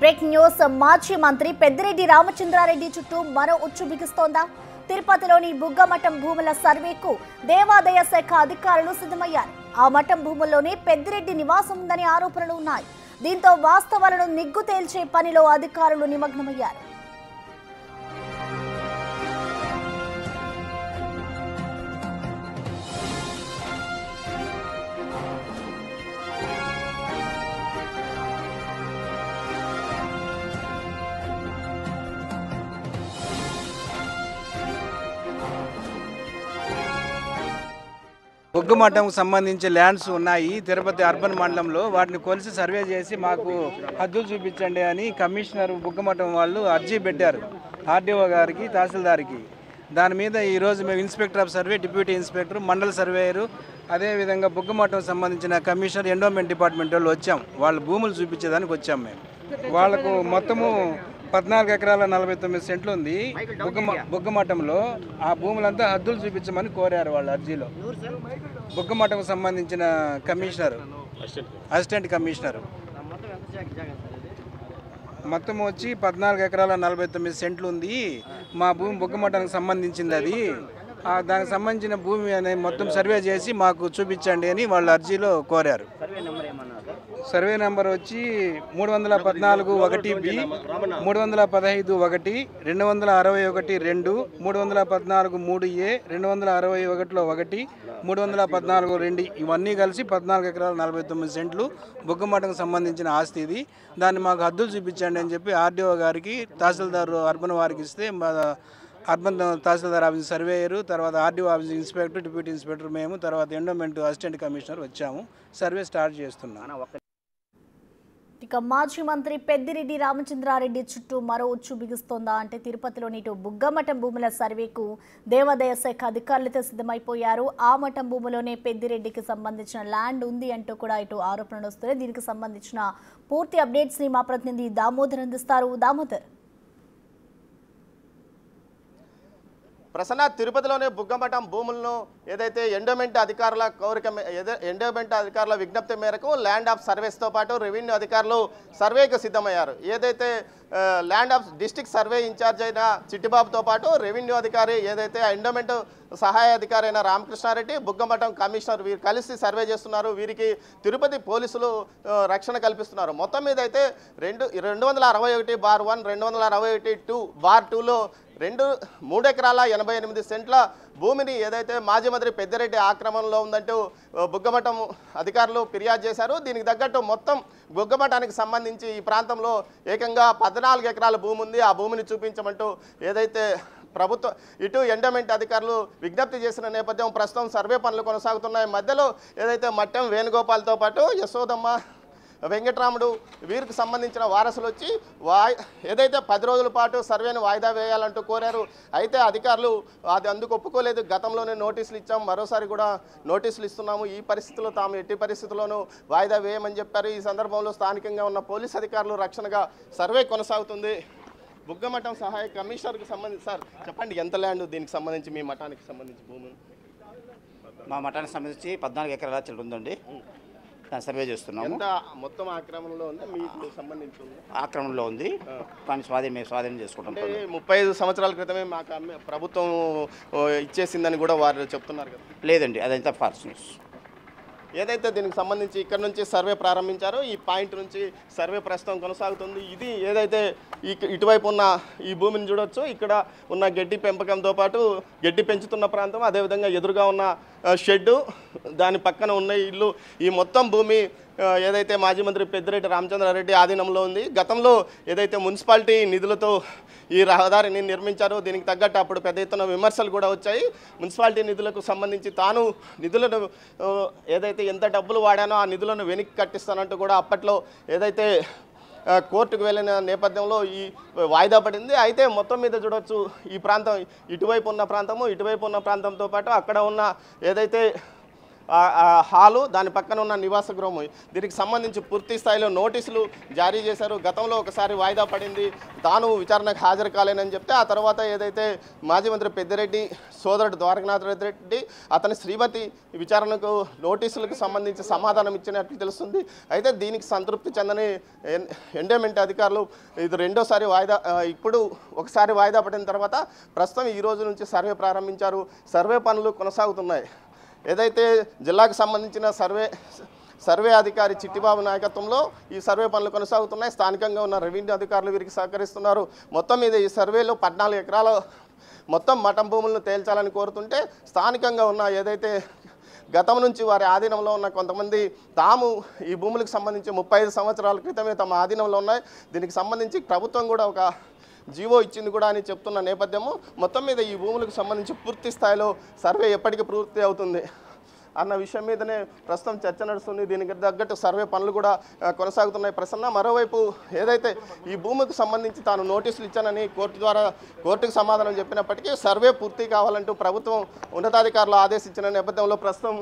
Break news. మాజీ మంత్రి పెద్దిరెడ్డి రామచంద్రారెడ్డి చుట్టూ మరో ఉచ్చు బిగుస్తోందా? తిరుపతిలోని బుగ్గమఠం భూముల సర్వేకు దేవాదాయ శాఖ అధికారులు సిద్ధమయ్యారు. ఆ మఠం భూముల్లోనే పెద్దిరెడ్డి నివాసం ఉందనే ఆరోపణలు ఉన్నాయి. దీంతో వాస్తవాలను నిగ్గు తేల్చే పనిలో అధికారులు నిమగ్నమయ్యారు. బుగ్గమఠంకు సంబంధించి ల్యాండ్స్ ఉన్నాయి తిరుపతి అర్బన్ మండలంలో. వాటిని కొలిసి సర్వే చేసి మాకు హద్దులు చూపించండి అని కమిషనర్ బుగ్గమఠం వాళ్ళు అర్జీ పెట్టారు ఆర్డీఓ గారికి, తహసీల్దార్కి. దాని మీద ఈరోజు మేము inspector of survey, deputy inspector, మండల సర్వేయరు, అదేవిధంగా బుగ్గమఠం సంబంధించిన కమిషనర్, ఎండోమెంట్ డిపార్ట్మెంట్ వాళ్ళు వచ్చాం. వాళ్ళ భూములు చూపించేదానికి వచ్చాం మేము. వాళ్ళకు మొత్తము 14 ఎకరాల 49 సెంట్లు ఉంది బుగ్గమఠంలో. ఆ భూములంతా హద్దులు చూపించమని కోరారు వాళ్ళు అర్జీలో. బుగ్గమఠంకు సంబంధించిన కమిషనర్, అసిస్టెంట్ కమిషనర్ మొత్తం వచ్చి 14 ఎకరాల 49 సెంట్లు ఉంది. మా భూమి బుగ్గమఠానికి సంబంధించింది. అది దానికి సంబంధించిన భూమి అనేది మొత్తం సర్వే చేసి మాకు చూపించండి అని వాళ్ళు అర్జీలో కోరారు. సర్వే నెంబర్ వచ్చి 314-1B, 315-1, 261-2, 314-3A, 261-1, 314-2 ఇవన్నీ కలిసి 14 ఎకరాల 49 సెంట్లు బుగ్గమఠంకు సంబంధించిన ఆస్తి ఇది. దాన్ని మాకు హద్దులు చూపించండి అని చెప్పి ఆర్డీఓ గారికి, తహసీల్దార్ అర్బన్ వారికి ఇస్తే అర్బన్ తహసీల్దార్ ఆఫీస్ సర్వేయరు, తర్వాత RDO office inspector, deputy inspector, మేము, తర్వాత ఎండోమెంట్ అసిస్టెంట్ కమిషనర్ వచ్చాము. సర్వే స్టార్ట్ చేస్తున్నాం. ఇక మాజీ మంత్రి పెద్దిరెడ్డి రామచంద్రారెడ్డి చుట్టూ మరో ఉచ్చు బిగుస్తోందా అంటే తిరుపతిలోని ఇటు బుగ్గమఠం భూముల సర్వేకు దేవాదాయ శాఖ అధికారులతో సిద్ధమైపోయారు. ఆ మఠం భూములోనే పెద్దిరెడ్డికి సంబంధించిన ల్యాండ్ ఉంది అంటూ కూడా ఇటు ఆరోపణలు వస్తున్నాయి. దీనికి సంబంధించిన పూర్తి అప్డేట్స్ ని మా ప్రతినిధి దామోదర్ అందిస్తారు. దామోదర్. ప్రసన్న, తిరుపతిలోనే బుగ్గమఠం భూములను ఏదైతే ఎండోమెంట్ అధికారుల ఎండోమెంట్ అధికారుల విజ్ఞప్తి మేరకు ల్యాండ్ ఆఫ్ సర్వేస్తో పాటు రెవెన్యూ అధికారులు సర్వేకు సిద్ధమయ్యారు. ఏదైతే land of district survey incharge అయిన చిట్టిబాబుతో పాటు రెవెన్యూ అధికారి, ఏదైతే ఎండోమెంట్ సహాయ అధికారి అయిన రామకృష్ణారెడ్డి, బుగ్గమఠం కమిషనర్ వీరు కలిసి సర్వే చేస్తున్నారు. వీరికి తిరుపతి పోలీసులు రక్షణ కల్పిస్తున్నారు. మొత్తం మీద అయితే 261/1, 261/2లో 3 ఎకరాల 88 సెంట్ల భూమిని ఏదైతే మాజీ మంత్రి పెద్దిరెడ్డి ఆక్రమణలో ఉందంటూ బుగ్గమఠం అధికారులు ఫిర్యాదు చేశారు. దీనికి తగ్గట్టు మొత్తం బుగ్గమఠానికి సంబంధించి ఈ ప్రాంతంలో ఏకంగా 14 ఎకరాల భూమి ఉంది. ఆ భూమిని చూపించమంటూ ఏదైతే ప్రభుత్వం ఇటు ఎండోమెంట్ అధికారులు విజ్ఞప్తి చేసిన నేపథ్యం ప్రస్తుతం సర్వే పనులు కొనసాగుతున్నాయి. మధ్యలో ఏదైతే మట్టెం వేణుగోపాల్తో పాటు యశోదమ్మ, వెంకటరాముడు వీరికి సంబంధించిన వారసులు వచ్చి ఏదైతే 10 రోజుల పాటు సర్వేను వాయిదా వేయాలంటూ కోరారు. అయితే అధికారులు అది అందుకు ఒప్పుకోలేదు. గతంలోనే నోటీసులు ఇచ్చాం, మరోసారి కూడా నోటీసులు ఇస్తున్నాము, ఈ పరిస్థితుల్లో తాము ఎట్టి పరిస్థితుల్లోనూ వాయిదా వేయమని చెప్పారు. ఈ సందర్భంలో స్థానికంగా ఉన్న పోలీస్ అధికారులు రక్షణగా సర్వే కొనసాగుతుంది. బుగ్గమఠం సహాయ కమిషనర్కి సంబంధించి సార్ చెప్పండి, ఎంత ల్యాండ్ దీనికి సంబంధించి మీ మఠానికి సంబంధించి భూమి? మా మఠానికి సంబంధించి 14 ఎకరాల చిల్లర ఉందండి. దాన్ని సర్వే చేస్తున్నాము. ఎంత మొత్తం ఆక్రమణలో ఉంది? మీకు సంబంధించి ఆక్రమణలో ఉంది, కానీ మేము స్వాధీనం చేసుకుంటాం. 35 సంవత్సరాల క్రితమే మాకు ప్రభుత్వం ఇచ్చేసిందని కూడా వారు చెప్తున్నారు కదా? లేదండి, అదంతా ఫాల్స్ న్యూస్. ఏదైతే దీనికి సంబంధించి ఇక్కడ నుంచి సర్వే ప్రారంభించారో ఈ పాయింట్ నుంచి సర్వే ప్రస్తుతం కొనసాగుతుంది. ఇది ఏదైతే ఇటువైపు ఉన్న ఈ భూమిని చూడొచ్చు. ఇక్కడ ఉన్న గడ్డి పెంపకంతో పాటు గడ్డి పెంచుతున్న ప్రాంతం, అదేవిధంగా ఎదురుగా ఉన్న షెడ్డు, దాని పక్కన ఉన్న ఇల్లు, ఈ మొత్తం భూమి ఏదైతే మాజీ మంత్రి పెద్దిరెడ్డి రామచంద్రారెడ్డి ఆధీనంలో ఉంది. గతంలో ఏదైతే మున్సిపాలిటీ నిధులతో ఈ రహదారిని నిర్మించారో దీనికి తగ్గట్టు అప్పుడు పెద్ద ఎత్తున విమర్శలు కూడా వచ్చాయి. మున్సిపాలిటీ నిధులకు సంబంధించి తాను నిధులను ఏదైతే ఎంత డబ్బులు వాడానో ఆ నిధులను వెనక్కి కట్టిస్తానంటూ కూడా అప్పట్లో ఏదైతే కోర్టుకు వెళ్ళిన నేపథ్యంలో ఈ వాయిదా పడింది. అయితే మొత్తం మీద చూడవచ్చు, ఈ ప్రాంతం ఇటువైపు ఉన్న ప్రాంతంతో పాటు అక్కడ ఉన్న ఏదైతే హాలు, దాని పక్కన ఉన్న నివాస గృహం. దీనికి సంబంధించి పూర్తి స్థాయిలో నోటీసులు జారీ చేశారు. గతంలో ఒకసారి వాయిదా పడింది, తాను విచారణకు హాజరు కాలేనని చెప్తే ఆ తర్వాత ఏదైతే మాజీ మంత్రి పెద్దిరెడ్డి సోదరుడు ద్వారకనాథ్ రెడ్డి అతని శ్రీమతి విచారణకు నోటీసులకు సంబంధించి సమాధానం ఇచ్చినట్లు తెలుస్తుంది. అయితే దీనికి సంతృప్తి చెందని ఎండోమెంట్ అధికారులు ఇది రెండోసారి వాయిదా, ఇప్పుడు ఒకసారి వాయిదా పడిన తర్వాత ప్రస్తుతం ఈ రోజు నుంచి సర్వే ప్రారంభించారు. సర్వే పనులు కొనసాగుతున్నాయి. ఏదైతే జిల్లాకు సంబంధించిన సర్వే అధికారి చిట్టిబాబు నాయకత్వంలో ఈ సర్వే పనులు కొనసాగుతున్నాయి. స్థానికంగా ఉన్న రెవెన్యూ అధికారులు వీరికి సహకరిస్తున్నారు. మొత్తం మీద ఈ సర్వేలో 14 ఎకరాల మొత్తం మఠం భూములను తేల్చాలని కోరుతుంటే స్థానికంగా ఉన్న ఏదైతే గతం నుంచి వారి ఆధీనంలో ఉన్న కొంతమంది తాము ఈ భూములకు సంబంధించి 35 సంవత్సరాల క్రితమే తమ ఆధీనంలో ఉన్నాయి, దీనికి సంబంధించి ప్రభుత్వం కూడా ఒక జీవో ఇచ్చింది కూడా అని చెప్తున్న నేపథ్యము. మొత్తం మీద ఈ భూములకు సంబంధించి పూర్తి స్థాయిలో సర్వే ఎప్పటికి పూర్తి అవుతుంది అన్న విషయం మీదనే ప్రస్తుతం చర్చ నడుస్తుంది. దీనికి తగ్గట్టు సర్వే పనులు కూడా కొనసాగుతున్నాయి. ప్రసన్న, మరోవైపు ఏదైతే ఈ భూమికి సంబంధించి తాను నోటీసులు ఇచ్చానని కోర్టుకు సమాధానం చెప్పినప్పటికీ సర్వే పూర్తి కావాలంటూ ప్రభుత్వం ఉన్నతాధికారులు ఆదేశించిన నేపథ్యంలో ప్రస్తుతం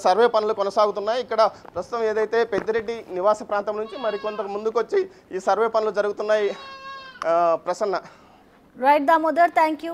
సర్వే పనులు కొనసాగుతున్నాయి. ఇక్కడ ప్రస్తుతం ఏదైతే పెద్దిరెడ్డి నివాస ప్రాంతం నుంచి మరికొంత ముందుకొచ్చి ఈ సర్వే పనులు జరుగుతున్నాయి. Prasanna. Right Damodar, thank you.